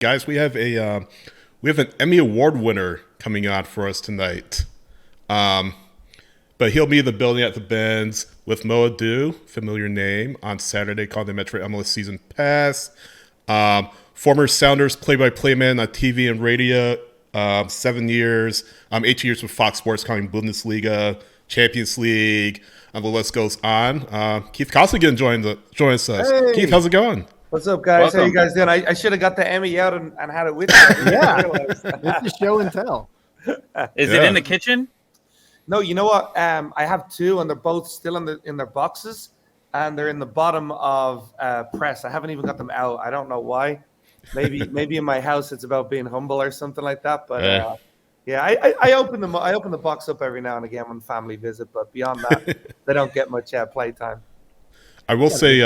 Guys, we have an Emmy Award winner coming on for us tonight. Um, but he'll be in the building at the Benz with Mo Adu, familiar name, on Saturday called the Metro MLS Season Pass. Former Sounders play-by-play man on TV and radio, 7 years, 8 years with Fox Sports calling Bundesliga, Champions League, and the list goes on. Keith Costigan joins us. Keith, Hey, how's it going? what's up, guys? How you Welcome. guys doing? I should have got the Emmy out and had it with me. I didn't Yeah. realize. This is show and tell. Is Yeah. it in the kitchen? No, you know what? I have two, and they're both still in their boxes, and they're in the bottom of press. I haven't even got them out. I don't know why. Maybe in my house it's about being humble or something like that. But yeah, I open them. I open the box up every now and again when family visit. But beyond that, they don't get much playtime. I will say,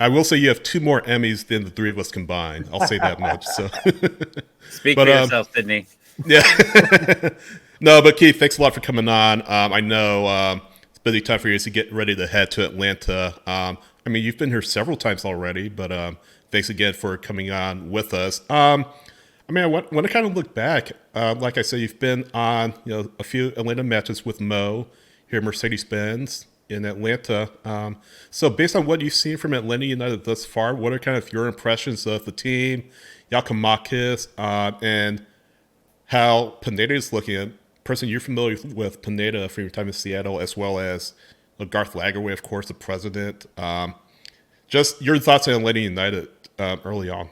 I will say you have two more Emmys than the three of us combined. I'll say that much. So, Speak But, for yourself, Sydney. yeah. No, but Keith, thanks a lot for coming on. I know it's a busy time for you as you get ready to head to Atlanta. I mean, you've been here several times already, but thanks again for coming on with us. I mean, when I kind of look back, like I said, you've been on a few Atlanta matches with Mo here at Mercedes-Benz in Atlanta. So based on what you've seen from Atlanta United thus far, what are kind of your impressions of the team, Giacomakis, and how Pineda is looking at? Person you're familiar with Pineda from your time in Seattle, as well as Garth Lagerwey, of course, the president. Just your thoughts on Atlanta United early on.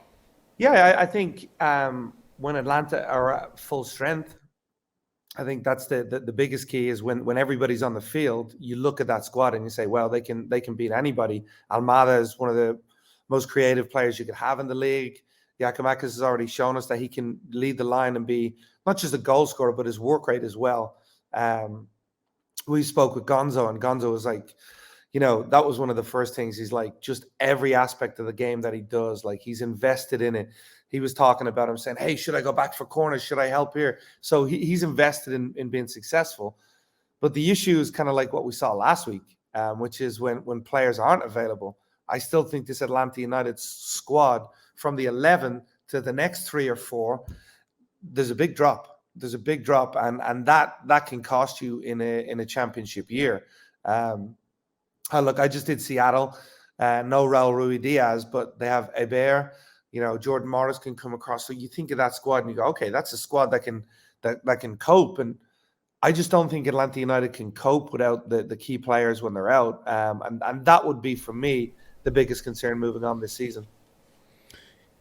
Yeah, I think when Atlanta are at full strength, I think that's the biggest key is when everybody's on the field, you look at that squad and you say, well, they can beat anybody. Almada is one of the most creative players you could have in the league. Giacomakis has already shown us that he can lead the line and be not just a goal scorer, but his work rate as well. We spoke with Gonzo, and Gonzo was like, that was one of the first things. He's like, just every aspect of the game that he does, like he's invested in it. He was talking about him saying, hey, should I go back for corners? Should I help here? So he's invested in being successful. But the issue is kind of like what we saw last week, which is when players aren't available. I still think this Atlanta United squad from the 11 to the next 3 or 4, there's a big drop. There's a big drop, and that can cost you in a championship year. Look, I just did Seattle. No Raul Ruiz-Diaz, but they have Hebert. Jordan Morris can come across. So you think of that squad and you go, okay, that's a squad that can cope. And I just don't think Atlanta United can cope without the key players when they're out. And that would be, for me, the biggest concern moving on this season.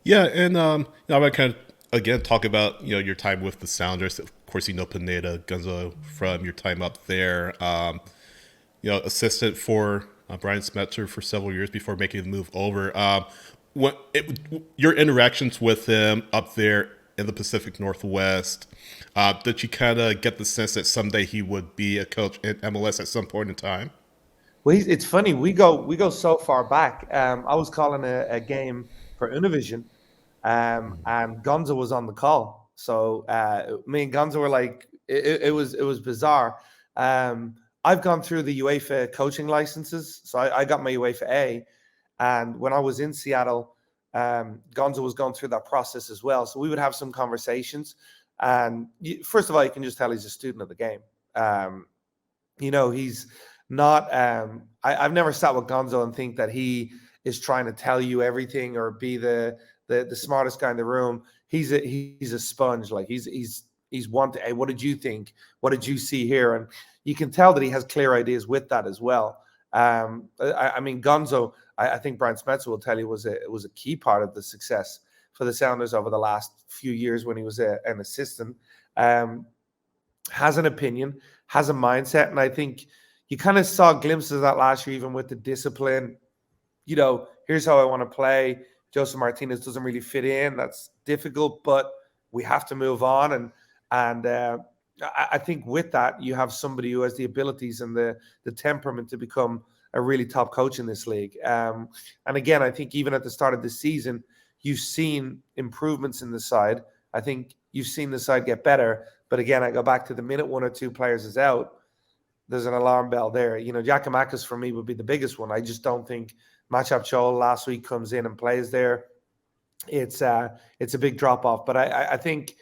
Yeah, and I want to kind of again talk about your time with the Sounders. Of course, Pineda, Gunzo from your time up there. Assistant for Brian Smetzer for several years before making the move over. Your interactions with him up there in the Pacific Northwest, did you kind of get the sense that someday he would be a coach in MLS at some point in time? Well, it's funny. We go so far back. I was calling a game for Univision, and Gonzo was on the call. So me and Gonzo were like, it was bizarre. I've gone through the UEFA coaching licenses, so I got my UEFA A, and when I was in Seattle, Gonzo was going through that process as well. So we would have some conversations, and first of all, you can just tell he's a student of the game. He's not. I've never sat with Gonzo and think that he is trying to tell you everything or be the smartest guy in the room. He's a sponge. Like he's wanting. Hey, what did you think? What did you see here? And you can tell that he has clear ideas with that as well. I mean, Gonzo, I think Brian Smetzer will tell you was a key part of the success for the Sounders over the last few years when he was an assistant. Has an opinion, has a mindset, and I think you kind of saw glimpses of that last year, even with the discipline. Here's how I want to play. Joseph Martinez doesn't really fit in. That's difficult, but we have to move on. And I think with that, you have somebody who has the abilities and the temperament to become a really top coach in this league. And again, I think even at the start of the season, you've seen improvements in the side. I think you've seen the side get better. But again, I go back to the minute 1 or 2 players is out, there's an alarm bell there. Giacomakis for me would be the biggest one. I just don't think Matchup Chol last week comes in and plays there. it's a big drop off. But I think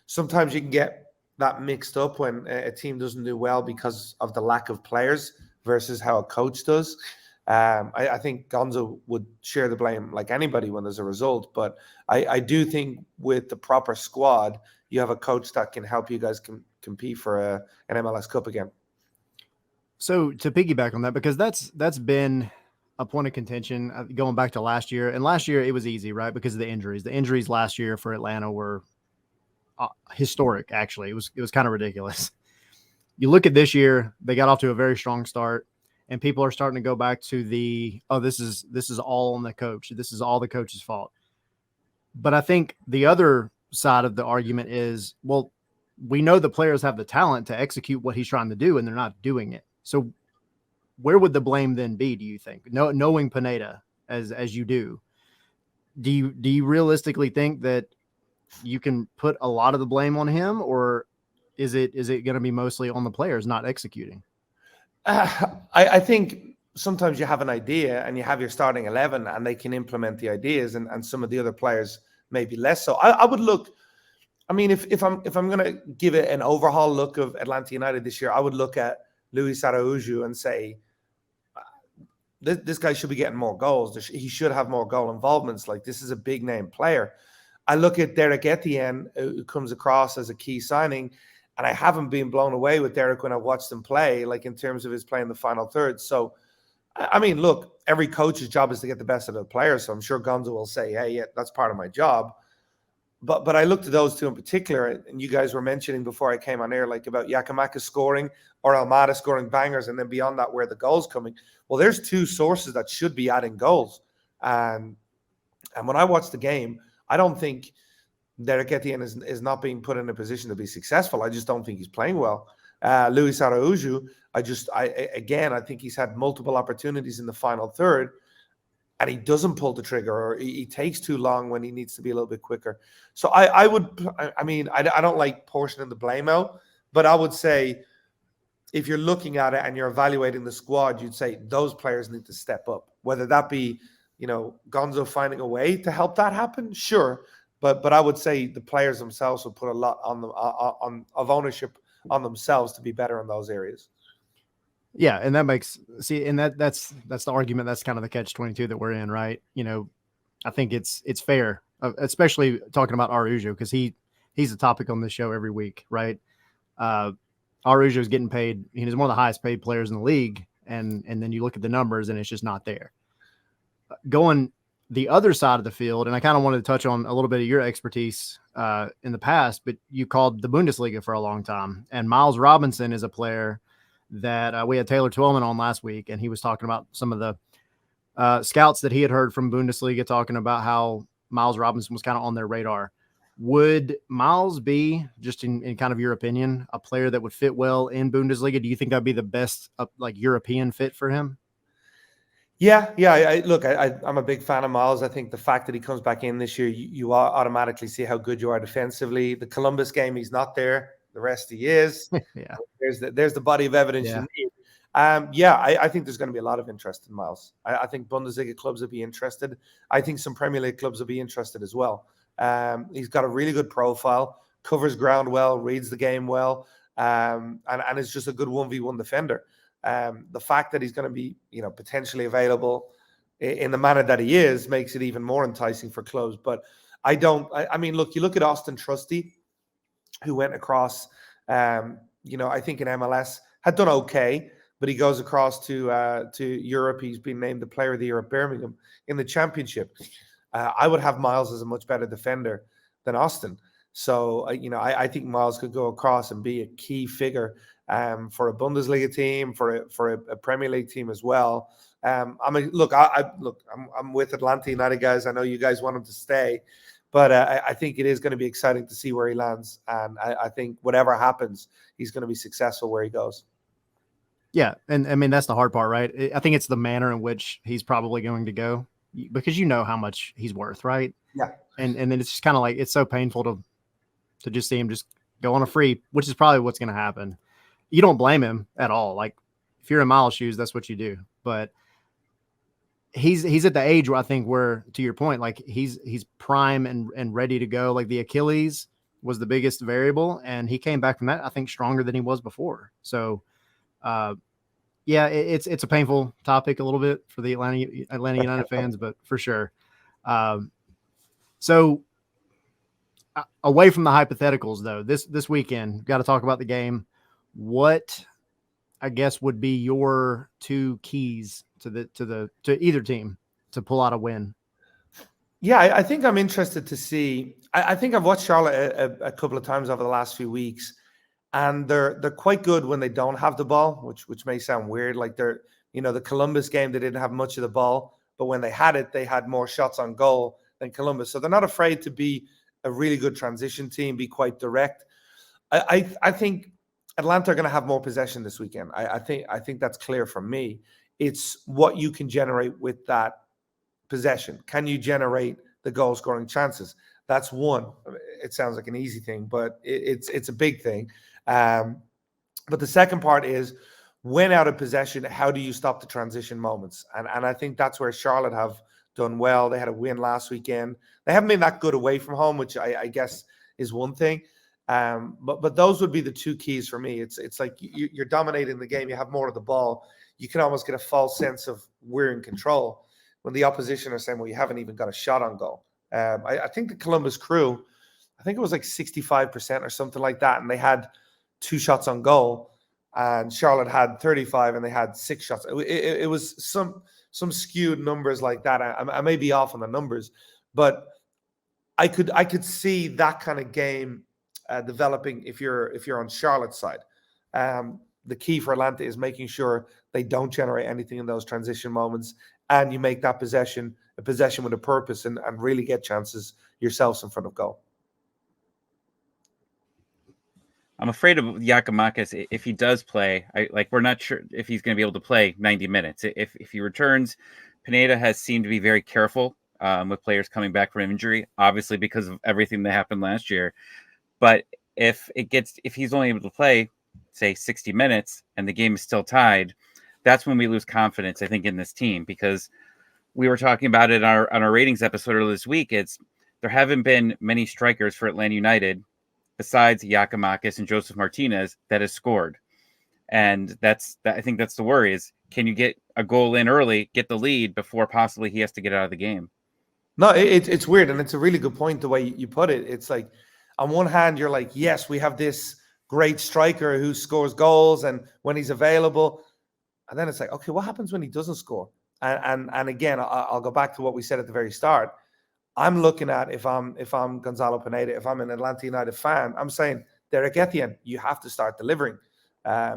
sometimes you can get that mixed up when a team doesn't do well because of the lack of players versus how a coach does. I think Gonzo would share the blame like anybody when there's a result, but I do think with the proper squad, you have a coach that can help you guys compete for an MLS Cup again. So to piggyback on that, because that's been a point of contention going back to last year, and last year it was easy, right? Because of the injuries. The injuries last year for Atlanta were historic. Actually, it was kind of ridiculous. You look at this year; they got off to a very strong start, and people are starting to go back to this is all on the coach. This is all the coach's fault. But I think the other side of the argument is, well, we know the players have the talent to execute what he's trying to do, and they're not doing it. So where would the blame then be, do you think? Knowing Pineda as you do you realistically think that you can put a lot of the blame on him, or is it going to be mostly on the players not executing? I think sometimes you have an idea and you have your starting 11 and they can implement the ideas, and some of the other players maybe less so. I would look. I mean, if I'm going to give it an overhaul look of Atlanta United this year, I would look at Luis Araújo and say, this guy should be getting more goals. He should have more goal involvements. Like, this is a big name player. I look at Derek Etienne, who comes across as a key signing, and I haven't been blown away with Derek when I watched him play, like in terms of his play in the final third. So, I mean, look, every coach's job is to get the best out of the players. So I'm sure Gonzo will say, hey, yeah, that's part of my job. But I looked at those two in particular, and you guys were mentioning before I came on air, like about Yakamaka scoring or Almada scoring bangers, and then beyond that, where the goals coming. Well, there's two sources that should be adding goals. And when I watched the game, I don't think Derek Etienne is not being put in a position to be successful. I just don't think he's playing well. Luis Araújo, I think he's had multiple opportunities in the final third, and he doesn't pull the trigger, or he takes too long when he needs to be a little bit quicker. So I don't like portioning the blame out, but I would say if you're looking at it and you're evaluating the squad, you'd say those players need to step up, whether that be, Gonzo finding a way to help that happen. Sure. But I would say the players themselves will put a lot of ownership on themselves to be better in those areas. Yeah, and that's the argument. That's kind of the catch-22 that we're in, right? I think it's fair, especially talking about Araújo, because he's a topic on this show every week, right? Araújo is getting paid. He's one of the highest paid players in the league, and then you look at the numbers, and it's just not there. Going the other side of the field, and I kind of wanted to touch on a little bit of your expertise in the past, but you called the Bundesliga for a long time, and Miles Robinson is a player that we had Taylor Twellman on last week, and he was talking about some of the scouts that he had heard from Bundesliga talking about how Miles Robinson was kind of on their radar. Would Miles be, just in kind of your opinion, a player that would fit well in Bundesliga? Do you think that'd be the best European fit for him? Yeah. I'm a big fan of Miles. I think the fact that he comes back in this year, you automatically see how good you are defensively. The Columbus game, he's not there. The rest he is. Yeah. There's the body of evidence you need. I think there's going to be a lot of interest in Miles. I think Bundesliga clubs will be interested. I think some Premier League clubs will be interested as well. He's got a really good profile, covers ground well, reads the game well, and is just a good 1v1 defender. The fact that he's going to be, potentially available in the manner that he is makes it even more enticing for clubs. But look, you look at Austin Trusty, who went across, I think in MLS, had done okay, but he goes across to Europe. He's been named the Player of the Year at Birmingham in the Championship. I would have Miles as a much better defender than Austin. So, I think Miles could go across and be a key figure for a Bundesliga team, for a Premier League team as well. I'm with Atlanta United guys. I know you guys want him to stay, but I think it is going to be exciting to see where he lands. And I think whatever happens, he's going to be successful where he goes. Yeah. And I mean, that's the hard part, right? I think it's the manner in which he's probably going to go, because how much he's worth, right? Yeah. And then it's just kind of like, it's so painful to just see him just go on a free, which is probably what's going to happen. You don't blame him at all. Like, if you're in Miles' shoes, that's what you do. But he's at the age where I think where, to your point, like he's prime and ready to go. Like the Achilles was the biggest variable, and he came back from that, I think, stronger than he was before. So, yeah, it's a painful topic a little bit for the Atlanta United fans, but for sure. So away from the hypotheticals, though, this weekend, got to talk about the game. What, I guess, would be your two keys to either team to pull out a win? Yeah, I think I'm interested to see. I think I've watched Charlotte a couple of times over the last few weeks, and they're quite good when they don't have the ball, which may sound weird. Like the Columbus game, they didn't have much of the ball, but when they had it, they had more shots on goal than Columbus. So they're not afraid to be a really good transition team, be quite direct. I think Atlanta are going to have more possession this weekend. I think that's clear from me. It's what you can generate with that possession. Can you generate the goal scoring chances? That's one. It sounds like an easy thing, but it's a big thing. But the second part is, when out of possession, how do you stop the transition moments? And I think that's where Charlotte have done well. They had a win last weekend. They haven't been that good away from home, which I guess is one thing. But those would be the two keys for me. It's like you're dominating the game. You have more of the ball. You can almost get a false sense of we're in control when the opposition are saying, well, you haven't even got a shot on goal. I think the Columbus Crew, I think it was like 65% or something like that, and they had 2 shots on goal, and Charlotte had 35 and they had 6 shots. It was some skewed numbers like that. I may be off on the numbers, but I could see that kind of game developing if you're on Charlotte's side. The key for Atlanta is making sure they don't generate anything in those transition moments, and you make that possession a possession with a purpose, and really get chances yourselves in front of goal. I'm afraid of Giakoumakis if he does play. We're not sure if he's going to be able to play 90 minutes. If he returns, Pineda has seemed to be very careful with players coming back from injury, obviously because of everything that happened last year. But if he's only able to play, say, 60 minutes and the game is still tied, that's when we lose confidence, I think, in this team, because we were talking about it on our ratings episode earlier this week. There haven't been many strikers for Atlanta United besides Giakoumakis and Joseph Martinez that has scored. And I think that's the worry, is can you get a goal in early, get the lead before possibly he has to get out of the game? No, it's weird. And it's a really good point the way you put it. It's like, on one hand, you're like, yes, we have this great striker who scores goals and when he's available. And then it's like, okay, what happens when he doesn't score? And again, I'll go back to what we said at the very start. I'm looking at, if I'm Gonzalo Pineda, if I'm an Atlanta United fan, I'm saying, Derek Etienne, you have to start delivering.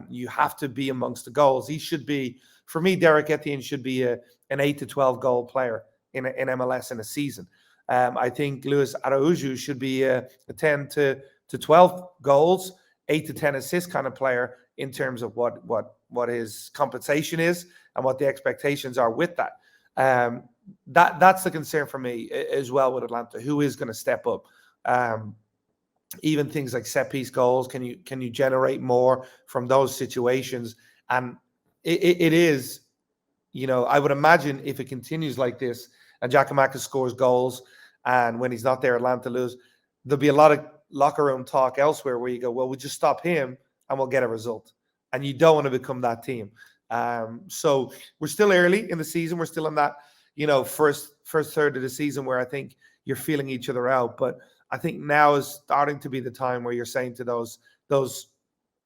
You have to be amongst the goals. He should be, for me, Derek Etienne should be an 8 to 12 goal player in MLS in a season. I think Luis Araujo should be a 10 to 12 goals, 8 to 10 assists kind of player in terms of what his compensation is and what the expectations are with that. That's the concern for me as well with Atlanta. Who is going to step up? Even things like set piece goals. Can you generate more from those situations? And it is, I would imagine if it continues like this and Giakoumakis scores goals, and when he's not there, Atlanta lose, there'll be a lot of locker room talk elsewhere where you go, well, we'll just stop him and we'll get a result. And you don't want to become that team. So we're still early in the season. We're still in that, first third of the season where I think you're feeling each other out. But I think now is starting to be the time where you're saying to those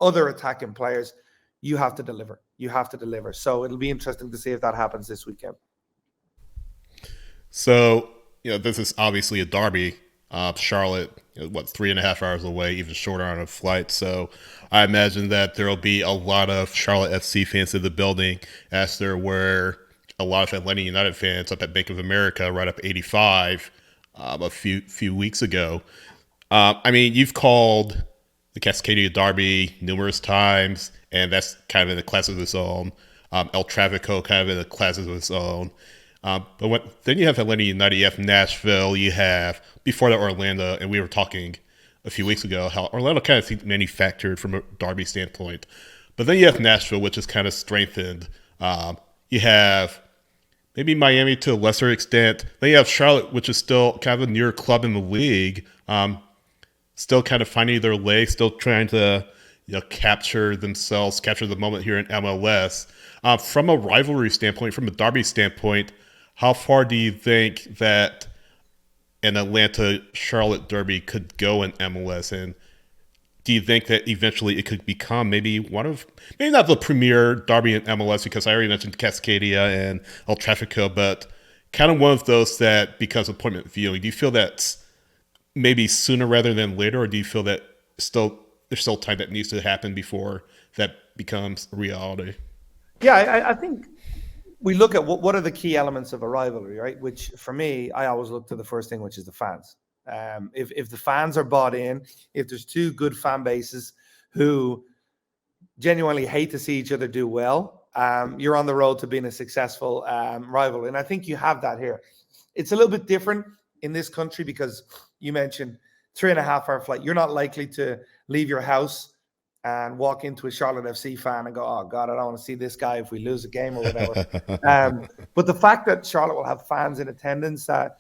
other attacking players, you have to deliver. You have to deliver. So it'll be interesting to see if that happens this weekend. So, this is obviously a derby. Charlotte, 3.5 hours away, even shorter on a flight. So I imagine that there will be a lot of Charlotte FC fans in the building, as there were a lot of Atlanta United fans up at Bank of America right up 85 a few weeks ago. You've called the Cascadia Derby numerous times, and that's kind of in a class of its own. El Trafico kind of in a class of its own. Then you have Atlanta United, you have Nashville, you have, before that, Orlando, and we were talking a few weeks ago how Orlando kind of seems manufactured from a derby standpoint. But then you have Nashville, which is kind of strengthened. You have maybe Miami to a lesser extent. Then you have Charlotte, which is still kind of a newer club in the league, still kind of finding their legs, still trying to capture themselves, capture the moment here in MLS. From a rivalry standpoint, from a derby standpoint, how far do you think that an Atlanta-Charlotte derby could go in MLS? And do you think that eventually it could become maybe not the premier derby in MLS, because I already mentioned Cascadia and El Tráfico, but kind of one of those that becomes appointment viewing? Do you feel that's maybe sooner rather than later, or do you feel that there's still time that needs to happen before that becomes a reality? Yeah, I think we look at what are the key elements of a rivalry, right? Which for me, I always look to the first thing, which is the fans. If the fans are bought in, if there's two good fan bases who genuinely hate to see each other do well, you're on the road to being a successful rival. And I think you have that here. It's a little bit different in this country because you mentioned 3.5-hour flight. You're not likely to leave your house and walk into a Charlotte FC fan and go, oh, God, I don't want to see this guy if we lose a game or whatever. But the fact that Charlotte will have fans in attendance, that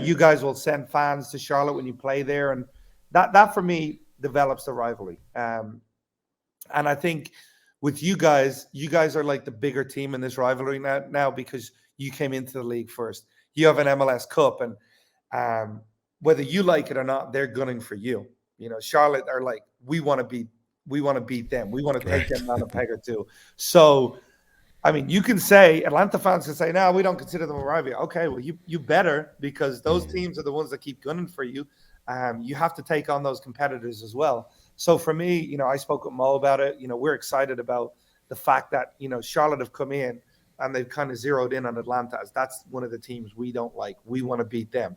you guys will send fans to Charlotte when you play there, and that for me develops the rivalry. And I think with you guys are like the bigger team in this rivalry now because you came into the league first. You have an MLS Cup, and whether you like it or not, they're gunning for you. Charlotte are like, we want to beat them. We want to take them down a peg or two. So, I mean, you can say, Atlanta fans can say, no, we don't consider them a rival. Okay, well, you better, because those teams are the ones that keep gunning for you. You have to take on those competitors as well. So for me, I spoke with Mo about it. We're excited about the fact that, Charlotte have come in and they've kind of zeroed in on Atlanta as that's one of the teams we don't like. We want to beat them.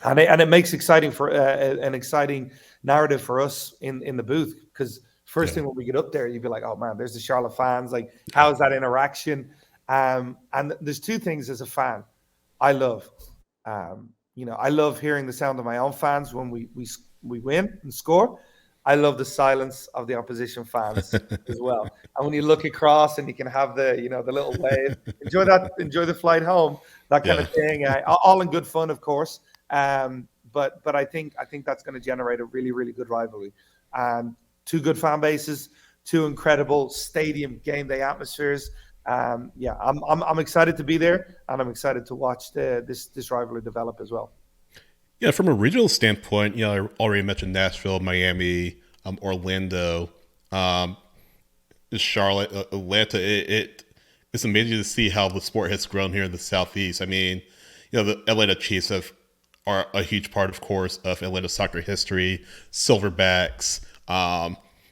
And it makes exciting for an exciting narrative for us in the booth, because first thing when we get up there, you'd be like, oh man, there's the Charlotte fans. Like, how's that interaction? And there's two things as a fan I love. I love hearing the sound of my own fans when we win and score. I love the silence of the opposition fans as well. And when you look across and you can have the little wave, enjoy the flight home, that kind of thing. All in good fun, of course. But I think that's going to generate a really, really good rivalry. Two good fan bases, two incredible stadium game day atmospheres. I'm excited to be there, and I'm excited to watch this rivalry develop as well. Yeah, from a regional standpoint, I already mentioned Nashville, Miami, Orlando, Charlotte, Atlanta. It's amazing to see how the sport has grown here in the Southeast. I mean, the Atlanta Chiefs are a huge part, of course, of Atlanta soccer history, Silverbacks.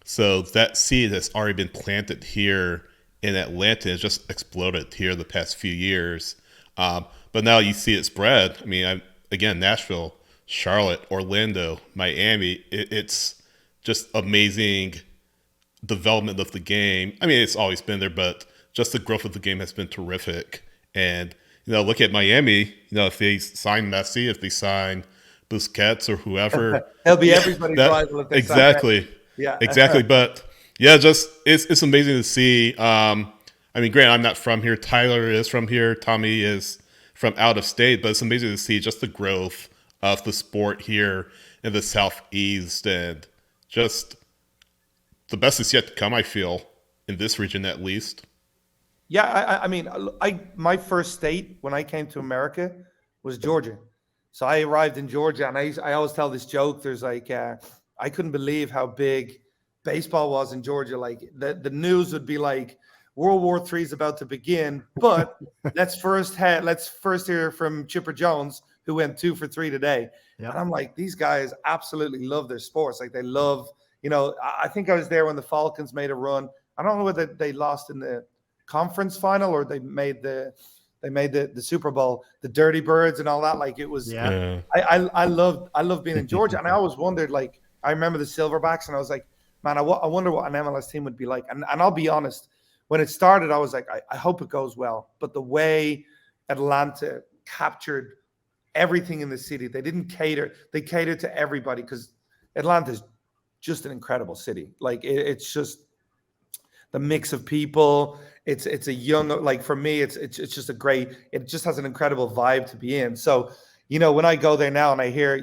So that seed that's already been planted here in Atlanta has just exploded here the past few years. But now you see it spread. I mean, again, Nashville, Charlotte, Orlando, Miami. It's just amazing development of the game. I mean, it's always been there, but just the growth of the game has been terrific. And look at Miami. If they sign Messi, if they sign Busquets or whoever, he'll be everybody's rival. If they exactly. Yeah, exactly. But yeah, just it's amazing to see. I mean, granted, I'm not from here. Tyler is from here. Tommy is from out of state, but it's amazing to see just the growth of the sport here in the Southeast, and just the best is yet to come, I feel, in this region at least. Yeah, I mean, my first state when I came to America was Georgia. So I arrived in Georgia, and I always tell this joke. There's like, I couldn't believe how big baseball was in Georgia. Like the news would be like, World War III is about to begin, but let's first hear from Chipper Jones, who went 2 for 3 today. Yep. And I'm like, these guys absolutely love their sports. Like, they love, I think I was there when the Falcons made a run. I don't know whether they lost in the conference final or they made the Super Bowl, the Dirty Birds and all that. Like, it was, I love being in Georgia. And I always wondered, like, I remember the Silverbacks, and I was like, man, I wonder what an MLS team would be like. And I'll be honest, when it started, I was like, I hope it goes well. But the way Atlanta captured everything in the city, they didn't cater. They catered to everybody, because Atlanta is just an incredible city. Like, it's just the mix of people. It's a young, like for me, it's just a great. It just has an incredible vibe to be in. So, when I go there now and I hear,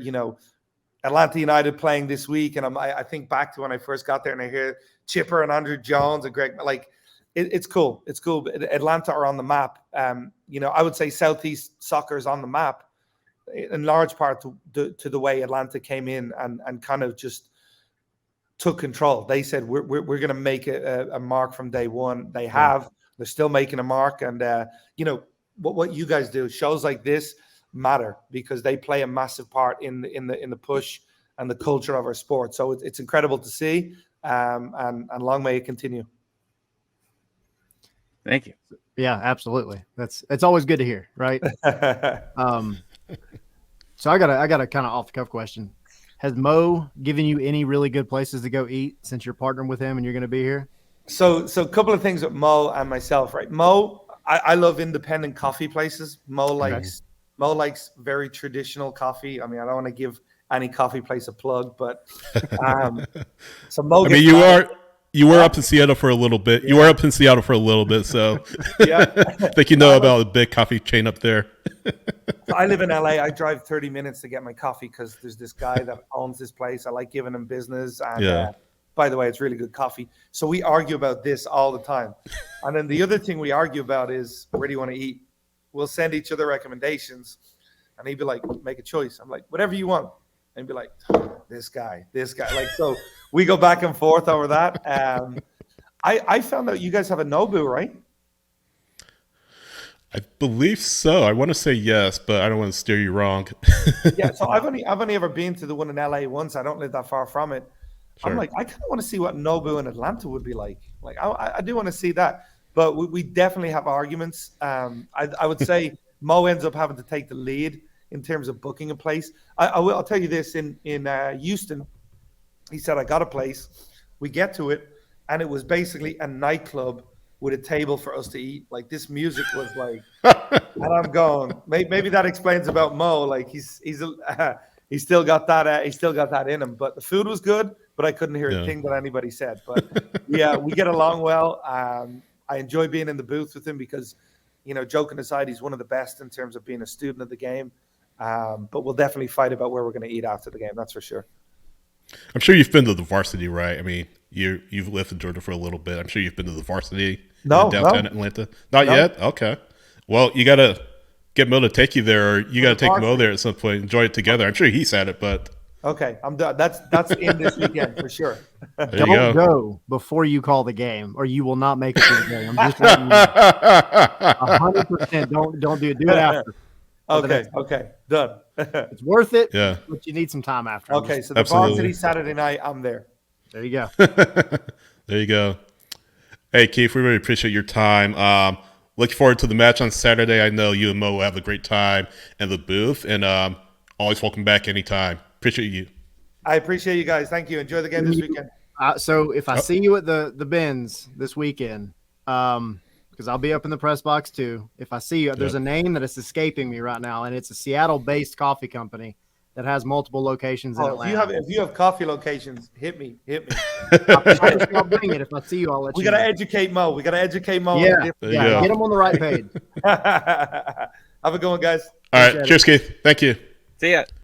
Atlanta United playing this week, and I think back to when I first got there and I hear Chipper and Andrew Jones and Greg, like it's cool. It's cool. Atlanta are on the map. I would say Southeast soccer is on the map in large part to the way Atlanta came in and kind of just took control. They said, we're going to make a mark from day one. They have. They're still making a mark. And, what you guys do, shows like this matter because they play a massive part in the push and the culture of our sport. So it's incredible to see, and long may it continue. Thank you. Yeah, absolutely. It's always good to hear, right? So I got a kind of off the cuff question. Has Mo given you any really good places to go eat since you're partnering with him and you're going to be here? So a couple of things with Mo and myself, right? Mo, I love independent coffee places. Mo likes very traditional coffee. I mean, I don't want to give any coffee place a plug, but so Mo. I mean, you were up in Seattle for a little bit. You were up in Seattle for a little bit, so yeah. I think about a big coffee chain up there. I live in LA. I drive 30 minutes to get my coffee because there's this guy that owns this place. I like giving him business. And by the way, it's really good coffee. So we argue about this all the time. And then the other thing we argue about is, where do you want to eat? We'll send each other recommendations. And he'd be like, make a choice. I'm like, whatever you want. And he'd be like, this guy. Like, so we go back and forth over that. I found out you guys have a Nobu, right? I believe so. I want to say yes, but I don't want to steer you wrong. Yeah, so I've only ever been to the one in LA once. I don't live that far from it. Sure. I'm like, I kind of want to see what Nobu in Atlanta would be like. Like, I do want to see that. But we definitely have arguments. I would say Mo ends up having to take the lead in terms of booking a place. I'll tell you this, in Houston, he said, I got a place. We get to it, and it was basically a nightclub with a table for us to eat. Like, this music was like, and I'm going, maybe that explains about Mo. Like, he's still got that in him. But the food was good, but I couldn't hear a thing that anybody said. But yeah, we get along well. I enjoy being in the booth with him because, joking aside, he's one of the best in terms of being a student of the game. But we'll definitely fight about where we're going to eat after the game. That's for sure. I'm sure you've been to the Varsity, right? I mean, you've lived in Georgia for a little bit. I'm sure you've been to the Varsity in downtown Atlanta. Not yet? Okay. Well, you got to get Mo to take you there, or you got to take Mo there at some point. Enjoy it together. I'm sure he's at it, but okay, I'm done. That's in this weekend for sure. Don't go before you call the game, or you will not make it to the game. I'm just letting you know. 100%. Don't do it. Do it after. Okay, done. It's worth it. Yeah, but you need some time after. Okay, so the Varsity Saturday night, I'm there. There you go. There you go. Hey, Keith, we really appreciate your time. Looking forward to the match on Saturday. I know you and Mo will have a great time in the booth, and always welcome back anytime. Appreciate you. I appreciate you guys. Thank you. Enjoy the game this weekend. So if I see you at the Benz this weekend, because I'll be up in the press box too. If I see you, there's a name that is escaping me right now, and it's a Seattle-based coffee company that has multiple locations in Atlanta. If you have coffee locations, hit me. I'll bring it. If I see you, I'll let you know. Educate Mo. We got to educate Mo. Yeah, get him on the right page. Have a good one, guys. All right. Cheers, Keith. Thank you. See ya.